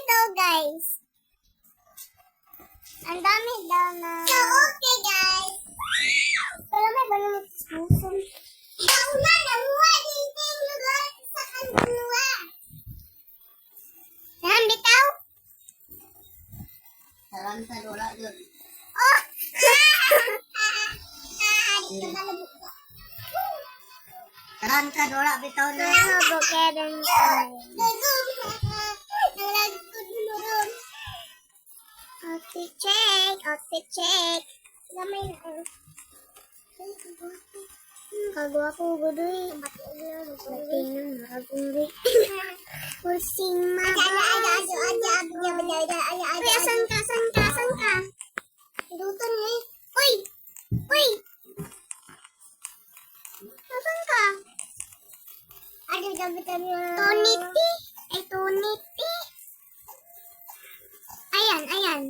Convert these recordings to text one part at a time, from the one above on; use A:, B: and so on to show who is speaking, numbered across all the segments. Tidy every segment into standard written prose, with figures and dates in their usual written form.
A: daw, guys. Ang dami daw na. So, okay, guys. Pero may ba naman susun? Nauna, namuha din yung lugar sa kanluwa. Nahan, bitaw?
B: Sarang sa dola dun.
A: Oh! Dito na labot ko.
B: Sarang sa dola bitaw na.
A: Ano, bukeren ko. Nalagod mo ron. Outfit check. Outfit check. Gamay na. Kagwapo ko doy. Bating ng maraguri. Kursing mga. Uy, asan ka? Asan ka? Asan ka? Luton eh. Uy! Uy! Asan ka? Toniti. Ay, Toniti. Ayan, ayan.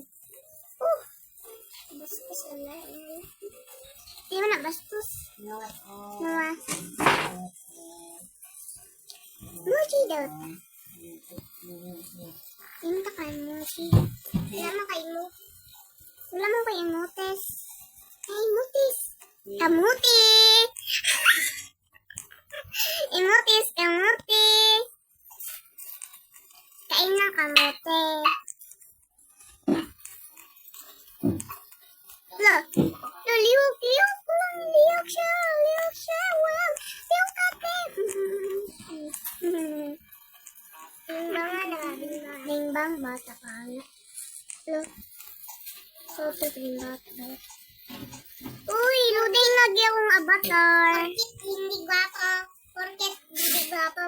A: Bastos na. Di mo na bastos. Nawas. Mochi daw. Yung ka kay Mochi. Wala mo kay mo. Wala mo kay Motes. Ay, Motes. Kamuti. Imutis, kamuti. Kain na kamote. Look. No, liwag lang. Liwag siya. Wow. Liwag kate. Bimbang bata ka. Look. So, bata. Uy, loading lagi akong avatar. Hindi guwapo. Porket hindi guwapo.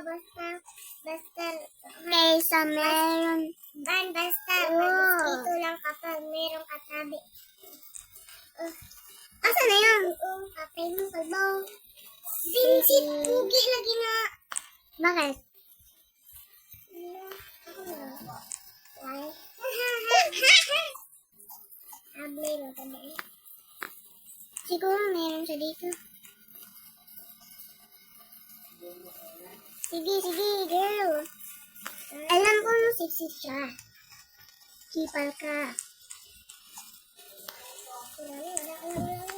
A: Basta. Kaysa meron. Basta. Ito lang kapag meron katabi. Asa na yan? Kapay mo kalbaw. Sinsit. Pugi lagi na. Bakit? Why? Able mo tabi. Siguro meron siya dito. Sige, girl. Alam ko mo sexy siya. Kipal ka.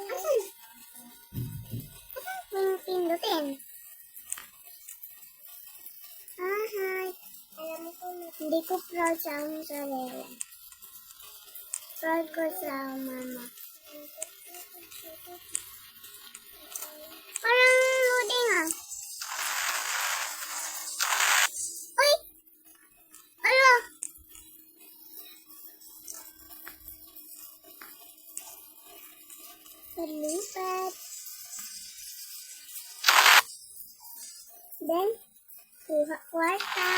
A: Asan? Asan pindutin? Hi. Alam ko, hindi ko proud sa aming sarili. Proud ko sa mama. Parang loading ah. Uy! Ano? Perlipat. Then, kuha kwarta.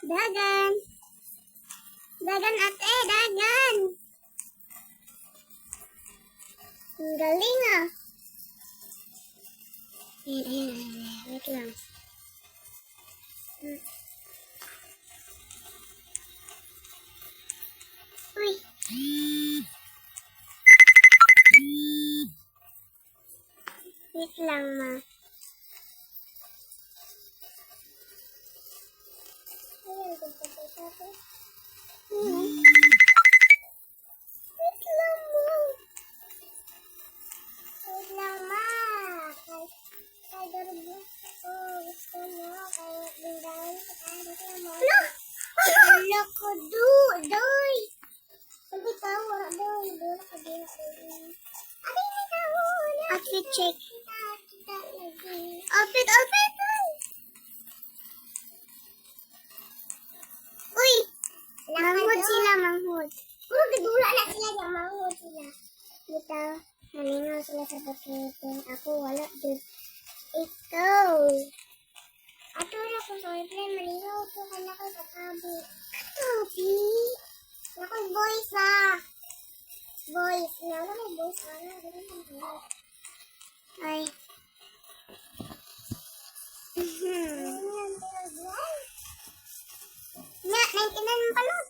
A: Dagan. Dagan ate, dagan. Ang galing ah. Ayan. Wait lang. Uy. Wait lang ma. Wait lang mo. Wait lang ma. Kay Dorbo. Gusto mo. Kaya bindahan ko tayo. Ano? Ano ko doy. Sabi tawa doy. Doy ko doy. Abay may tawa. Outfit check. Outfit. Uy! Manghod sila, manghod. Puro gadula na sila yung manghod sila. Dito, nalingaw sila sa bakitin. Ako wala dun. Ikaw. Ato na ko sa play, malingaw ko kanya ko sa tabi. Tabi? Ako boys ah. Boys. Nala may boys ah. Ay. Nga, 99 pa lang.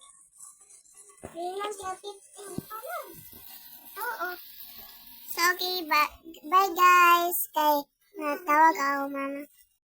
A: Hindi lang siya 15 pa lang. Oo. So, okay, bye guys. Kay, natawag ako, mama.